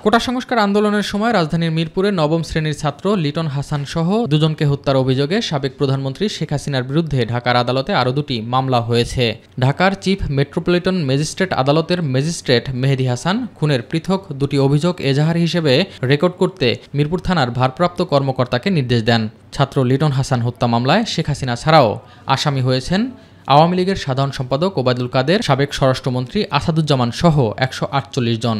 কোটা সংস্কার আন্দোলনের সময় রাজধানীর মিরপুরে নবম শ্রেণীর ছাত্র লিটন হাসান সহ দুজনকে হত্যার অভিযোগে সাবেক প্রধানমন্ত্রী শেখ হাসিনার বিরুদ্ধে ঢাকার আদালতে আরও দুটি মামলা হয়েছে। ঢাকার চিফ মেট্রোপলিটন ম্যাজিস্ট্রেট আদালতের ম্যাজিস্ট্রেট মেহেদী হাসান খুনের পৃথক দুটি অভিযোগ এজাহার হিসেবে রেকর্ড করতে মিরপুর থানার ভারপ্রাপ্ত কর্মকর্তাকে নির্দেশ দেন। ছাত্র লিটন হাসান হত্যা মামলায় শেখ হাসিনা ছাড়াও আসামি হয়েছেন আওয়ামী লীগের সাধারণ সম্পাদক ওবায়দুল কাদের, সাবেক স্বরাষ্ট্রমন্ত্রী আসাদুজ্জামান সহ ১৪৮ জন।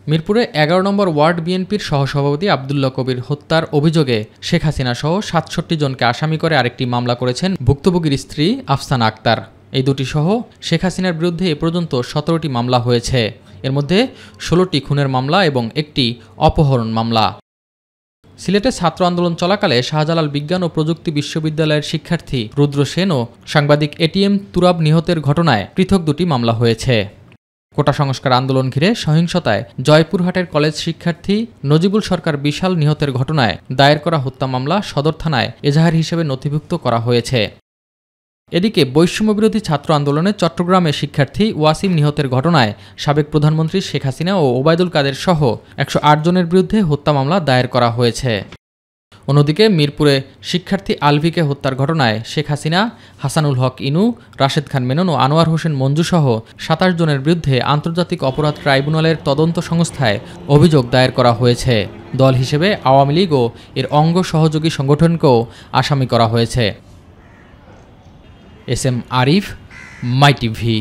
মিরপুরে ১১ নম্বর ওয়ার্ড বিএনপির সহসভাপতি আবদুল্লাহ কবির হত্যার অভিযোগে শেখ হাসিনা সহ ৬৭ জনকে আসামি করে আরেকটি মামলা করেছেন ভুক্তভোগীর স্ত্রী আফসানা আক্তার। এই দুটি সহ শেখ হাসিনার বিরুদ্ধে এ পর্যন্ত ১৭টি মামলা হয়েছে। এর মধ্যে ১৬টি খুনের মামলা এবং একটি অপহরণ মামলা। সিলেটে ছাত্র আন্দোলন চলাকালে শাহজালাল বিজ্ঞান ও প্রযুক্তি বিশ্ববিদ্যালয়ের শিক্ষার্থী রুদ্র সেন ও সাংবাদিক এটিএম তুরাব নিহতের ঘটনায় পৃথক দুটি মামলা হয়েছে। কোটা সংস্কার আন্দোলন ঘিরে সহিংসতায় জয়পুরহাটের কলেজ শিক্ষার্থী নজিবুল সরকার বিশাল নিহতের ঘটনায় দায়ের করা হত্যা মামলা সদর থানায় এজাহার হিসেবে নথিভুক্ত করা হয়েছে। এদিকে বৈষম্যবিরোধী ছাত্র আন্দোলনে চট্টগ্রামে শিক্ষার্থী ওয়াসিম নিহতের ঘটনায় সাবেক প্রধানমন্ত্রী শেখ হাসিনা ও ওবায়দুল কাদের সহ ১০৮ জনের বিরুদ্ধে হত্যা মামলা দায়ের করা হয়েছে। অন্যদিকে মিরপুরে শিক্ষার্থী আলভিকে হত্যার ঘটনায় শেখ হাসিনা, হাসানুল হক ইনু, রাশেদ খান মেনন ও আনোয়ার হোসেন মঞ্জুসহ ২৭ জনের বিরুদ্ধে আন্তর্জাতিক অপরাধ ট্রাইব্যুনালের তদন্ত সংস্থায় অভিযোগ দায়ের করা হয়েছে। দল হিসেবে আওয়ামী লীগ ও এর অঙ্গ সহযোগী সংগঠনকেও আসামি করা হয়েছে। এস এম আরিফ, মাই টিভি।